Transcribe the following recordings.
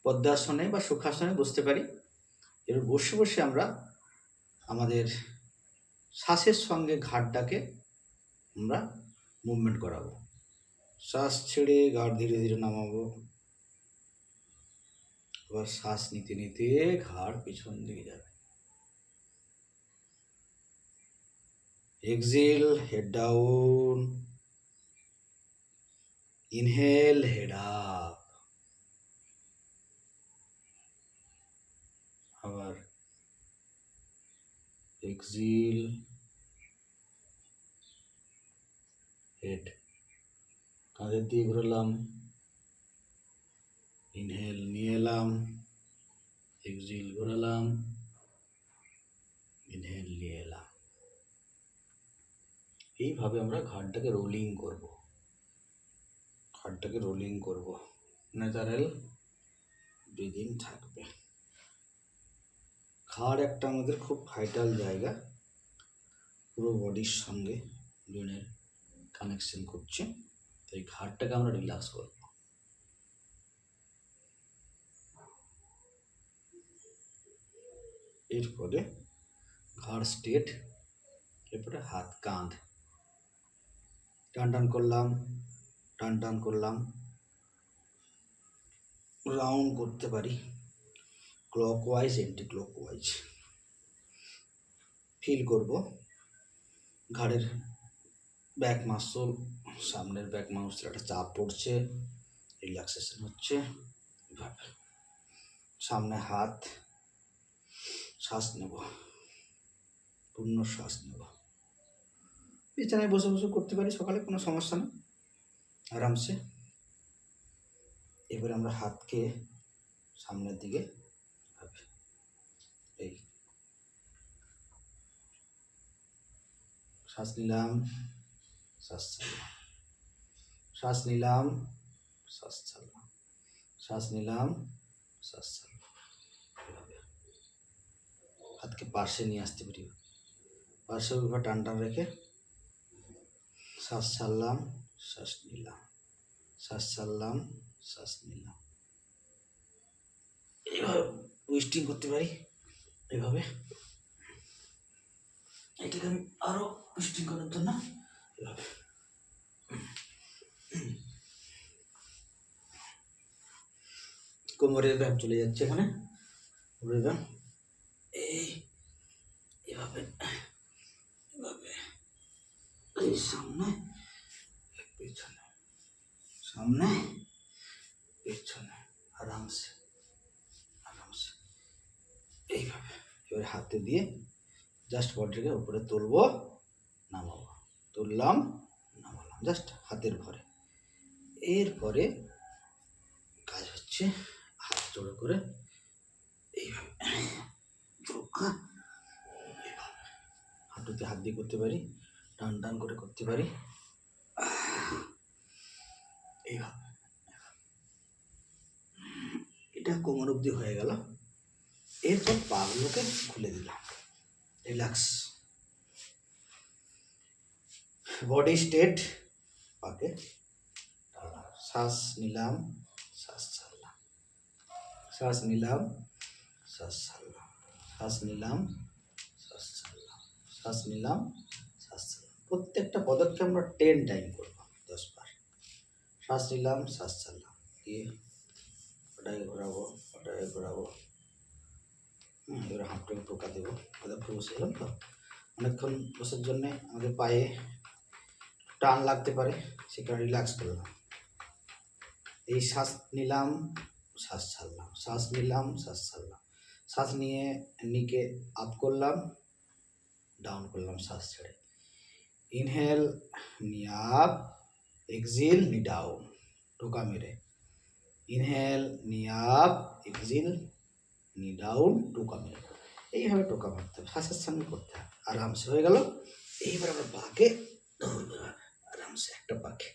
পদ্মাসনে বা সুখাসনে বসতে পারি। এবার বসে বসে আমরা আমাদের শ্বাসের সঙ্গে ঘাড়টাকে আমরা মুভমেন্ট করাবো। শ্বাস ছেড়ে ঘাড় ধীরে ধীরে নামাবো। এবার শ্বাস নিতে নিতে ঘাড় পিছন দিকে যাবে। Exhale, head down. Inhale, head up. আবার এক্সহেল, হেড কাঁধের দিয়ে ঘুরালাম। ইনহেল নিয়ে এলাম, এক্সহেল ঘোরালাম, ইনহেল নিয়ে এলাম। এইভাবে আমরা ঘাড়টাকে রোলিং করব। ঘাড়টাকে রোলিং করব। ন্যাচারাল ব্রিদিং থাকবে। ঘাড় একটা আমাদের খুব ভাইটাল জায়গা, পুরো বডির সঙ্গে ব্রেনের কানেকশন করছে। তাই ঘাড়টাকে আমরা রিল্যাক্স করব। এরপরে ঘাড় স্ট্রেট, এরপরে হাত কাঁধ টান টান করলাম, টান টান করলাম। রাউন্ড করতে পারি, ক্লকওয়াইজ, এন্টি ক্লকওয়াইজ। ফিল করব ঘাড়ের ব্যাক মাসল, সামনের ব্যাক মাসল একটা চাপ পড়ছে, রিল্যাক্সেশন হচ্ছে। এভাবে সামনে হাত, শ্বাস নেব, পূর্ণ শ্বাস নেব। বিছানায় বসে বসে করতে পারি সকালে, কোনো সমস্যা নেই, আরামসে। এবারে আমরা হাতকে সামনের দিকে এই শ্বাস নিলাম, শ্বাস ছাড়লাম, শ্বাস নিলাম, শ্বাস ছাড়লাম, শ্বাস নিলাম, শ্বাস ছাড়লাম। হাতকে পাশে নিয়ে আসতে পারি, পাশে উপর টান টান রেখে শ্বাস ছাড়লাম, শ্বাস নিলাম, শ্বাস ছাড়লাম, শ্বাস নিলাম। এইভাবে টুইস্টিং করতে পারি। এইভাবে এটাকে আমি আরো টুইস্টিং করার জন্য এভাবে কোমরের ব্যায়াম চলে যাচ্ছে এখানে। কোমরের ব্যায়াম এভাবে এভাবে, এই সামনে পেছনে, সামনে পেছনে, আরামসে আরামসে এইভাবে। এবারে হাতে দিয়ে জাস্ট বডিটাকে উপরে তুলবো, নামাবো, তুললাম, নামালাম, জাস্ট হাতের ভরে। এরপরে কাজ হচ্ছে হাত জোড়ো করে এইভাবে হাঁটুতে হাত দিয়ে করতে পারি, টান টান করে করতে পারি এইভাবে। এটা কোমর অব্দি হয়ে গেল। এরপর পাগুলোকে খুলে দিলাম, রিল্যাক্স, বডি স্ট্রেট, পাকে টানলাম, শ্বাস নিলাম, শ্বাস ছাড়লাম, শ্বাস নিলাম, শ্বাস ছাড়লাম, শ্বাস নিলাম, শ্বাস ছাড়লাম, শ্বাস নিলাম, শ্বাস ছাড়লাম। প্রত্যেকটা পদক্ষেপ আমরা 10 টাইম করবো, 10 বার। শ্বাস নিলাম, শ্বাস ছাড়লাম, দিয়ে ওটাকে ঘোরাবো, ওটাকে ঘোরাবো। এবার হাতটাকে টোকা দেবো। হাতে বসে গেলাম তো, অনেকক্ষণ বসার জন্যে আমাদের পায়ে টান লাগতে পারে, সেখানে রিল্যাক্স করলাম। এই শ্বাস নিলাম, শ্বাস ছাড়লাম, শ্বাস নিলাম, শ্বাস ছাড়লাম, শ্বাস নিয়ে নিকে আপ করলাম, ডাউন করলাম শ্বাস ছেড়ে। ইনহেল, নি আপ, এক্সহেল, নি ডাউন, টোকা মেরে। ইনহেল, নি আপ, এক্সহেল, নি ডাউন, টোকা মেরে। এইভাবে টোকা মারতে হবে, শ্বাসের সঙ্গে করতে হবে, আরামসে হয়ে গেল। এইবার আমরা পাকে ধরবো, আরামসে একটা পাকে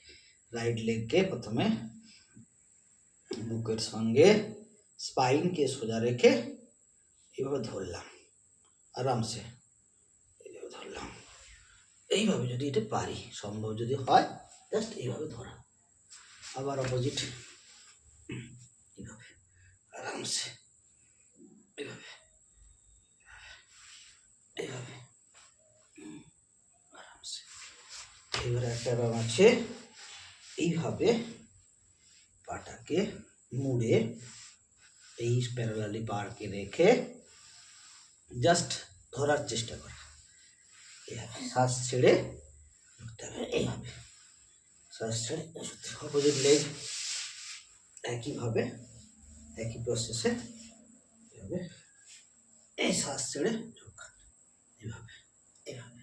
রাইট লেগকে প্রথমে বুকের সঙ্গে স্পাইনকে সোজা রেখে এইভাবে ধরলাম, আরামসে এইভাবে ধরলাম। এইভাবে যদি এটা পারি, সম্ভব যদি হয়, জাস্ট এইভাবে ধরা। আবার অপোজিট, এইভাবে আরামসে, এইভাবে এইভাবে আরামসে। এবারে একটা ব্যায়াম আছে, এইভাবে পাটাকে মুড়ে এই প্যারালালি পারকে রেখে জাস্ট ধরার চেষ্টা করা, এইভাবে শ্বাস ছেড়ে ধরতে হবে, এইভাবে শ্বাস ছেড়ে। অপোজিট লেগ একইভাবে একই প্রসেসে এইভাবে এই শ্বাস ছেড়ে ঢোকা, এইভাবে এইভাবে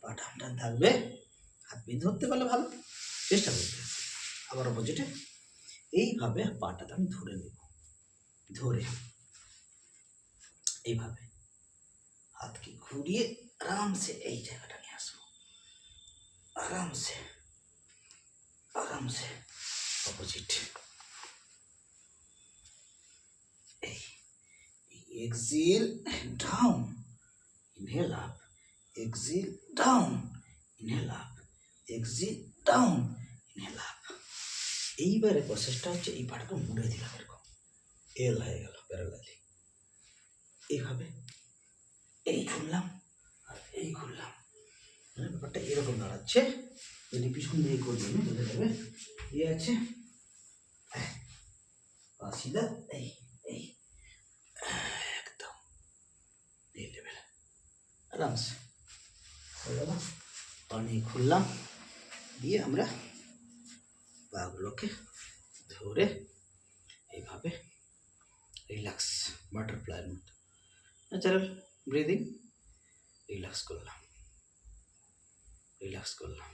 পা টান টান থাকবে, হাত পা ধরতে পারলে ভালো, চেষ্টা করতে হবে। আবার অপোজিটে এইভাবে পাটাকে আমি ধরে নেব, ধরে এইভাবে হাতকে ঘুরিয়ে আরামসে এই জায়গাটা নিয়ে আসবো, আরামসে আরামসে অপোজিট। এই Excel down, inhale up, Excel down, inhale up, Excel down, inhale up. এইবারে প্রসেসটা হচ্ছে এই পাটাকে মুড়ে দিলাম, এরকম এল হয়ে গেল প্যারালালি, এইভাবে এই ঘুরলাম আর এই ঘুরলাম, ব্যাপারটা এরকম দাঁড়াচ্ছে। যদি পিছন দিয়ে করবেন বোঝা যাবে, ইয়ে আছে সিধা, এই এই একদম এই লেভেল, আরামসে হয়ে গেল। পানি খুললাম, দিয়ে আমরা পাগুলোকে ধরে এইভাবে রিল্যাক্স বাটারফ্লাইয়ের মতো ন্যাচারাল ব্রিদিং, রিল্যাক্স করলাম, রিল্যাক্স করলাম,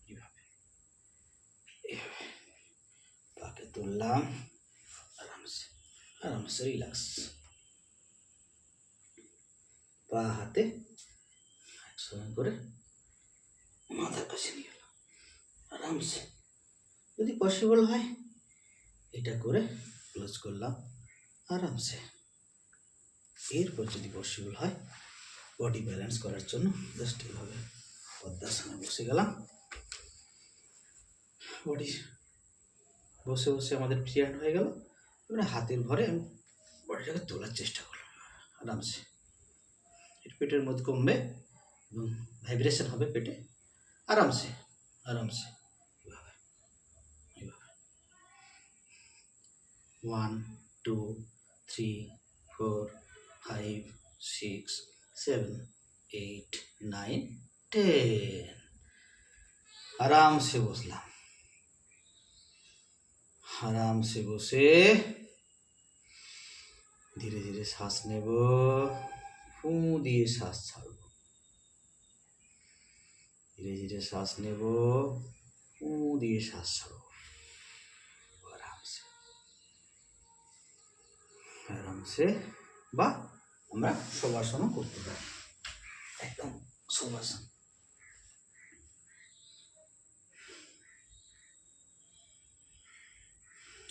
এইভাবে এইভাবে পাকে তুললাম, আরামসে আরামসে রিল্যাক্স, পা হাতে একসঙ্গে করে মাথার কাছে নিয়ে গেলাম, আরামসে। যদি পসিবল হয় এটা করে ক্লোজ করলাম আরামসে। এরপর যদি পসিবল হয় বডি ব্যালেন্স করার জন্য জাস্ট এইভাবে পদ্মাসনে বসে গেলাম, বডি বসে বসে আমাদের ফ্রি হ্যান্ড হয়ে গেল। এবারে হাতের ভরে আমি বডিটাকে তোলার চেষ্টা করলাম আরামসে, পেটের মধ্যে কমবে এবং ভাইব্রেশন হবে পেটে, আরামসে আরামসে এইভাবে এইভাবে 1 2 3 4 5 6 7 8 9 10। আরামসে বসলাম, আরামসে বসে ধীরে ধীরে শ্বাস নেব, ফু দিয়ে শ্বাস ছাড়ব, ধীরে ধীরে শ্বাস নেব, ফু দিয়ে শ্বাস ছাড়ব, আরামসে আরামসে। বা আমরা শবাসনও করতে পারি, একদম শবাসন।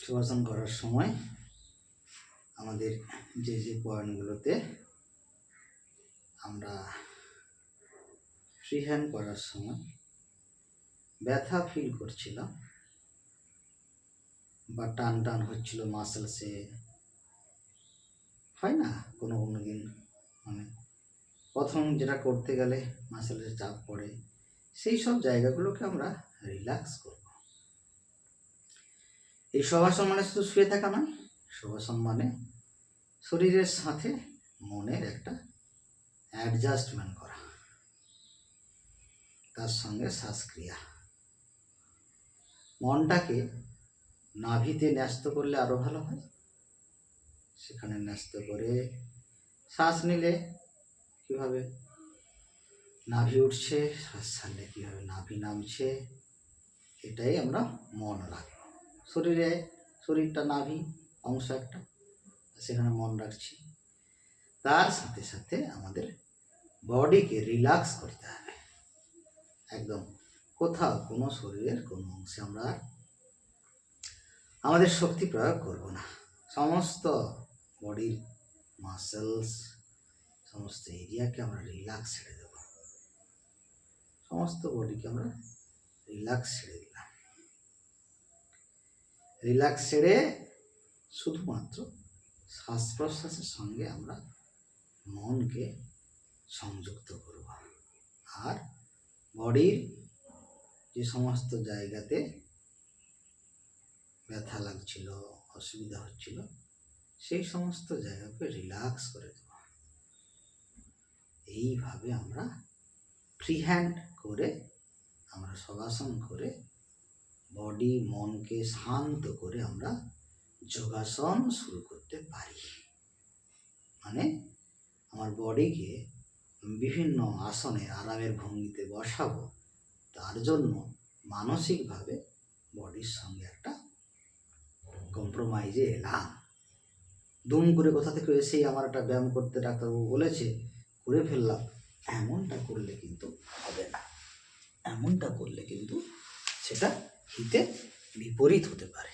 শবাসন করার সময় আমাদের যে যে পয়েন্টগুলোতে আমরা ফ্রি হ্যান্ড করার সময় ব্যথা ফিল করছিলাম বা টান টান হচ্ছিল মাসেলসে, হয় না কোনো কোনো দিন, মানে প্রথম যেটা করতে গেলে মাসেলসে চাপ পড়ে, সেই সব জায়গাগুলোকে আমরা রিল্যাক্স করব। এই শবাসন মানে শুধু শুয়ে থাকা নয়, শবাসন মানে শরীরের সাথে মনের একটা অ্যাডজাস্টমেন্ট করা, তার সঙ্গে শ্বাসক্রিয়া। মনটাকে নাভিতে ন্যস্ত করলে আরো ভালো হয়, সেখানে ন্যস্ত করে শ্বাস নিলে কীভাবে নাভি উঠছে, শ্বাস ছাড়লে কীভাবে নাভি নামছে, এটাই আমরা মন রাখবো। শরীরটা নাভি অংশ একটা, সেখানে মন রাখছি। তার সাথে সাথে আমাদের বডিকে রিল্যাক্স করতে হবে, একদম কোথাও কোনো শরীরের কোনো অংশে আমরা আমাদের শক্তি প্রয়োগ করব না। সমস্ত বডির মাসেলস, সমস্ত এরিয়াকে আমরা রিল্যাক্স ছেড়ে দেব, সমস্ত বডিকে আমরা রিল্যাক্স ছেড়ে দিলাম। রিল্যাক্স ছেড়ে শুধুমাত্র শ্বাস প্রশ্বাসের সঙ্গে আমরা মনকে সংযুক্ত করব। আর বডির যে সমস্ত জায়গাতে ব্যথা লাগছিল, অসুবিধা হচ্ছিল, সেই সমস্ত জায়গাকে রিল্যাক্স করে দেব। এইভাবে আমরা ফ্রি হ্যান্ড করে, আমরা শবাসন করে বডি মনকে শান্ত করে আমরা যোগাসন শুরু করতে পারি। মানে আমার বডিকে বিভিন্ন আসনে আরামের ভঙ্গিতে বসাবো, তার জন্য মানসিকভাবে বডির সঙ্গে একটা কম্প্রোমাইজে এলাম। দুম করে কোথা থেকে এসেই আমার একটা ব্যায়াম করতে ডাক্তারবাবু বলেছে, করে ফেললাম, এমনটা করলে কিন্তু হবে না। এমনটা করলে কিন্তু সেটা হিতে বিপরীত হতে পারে।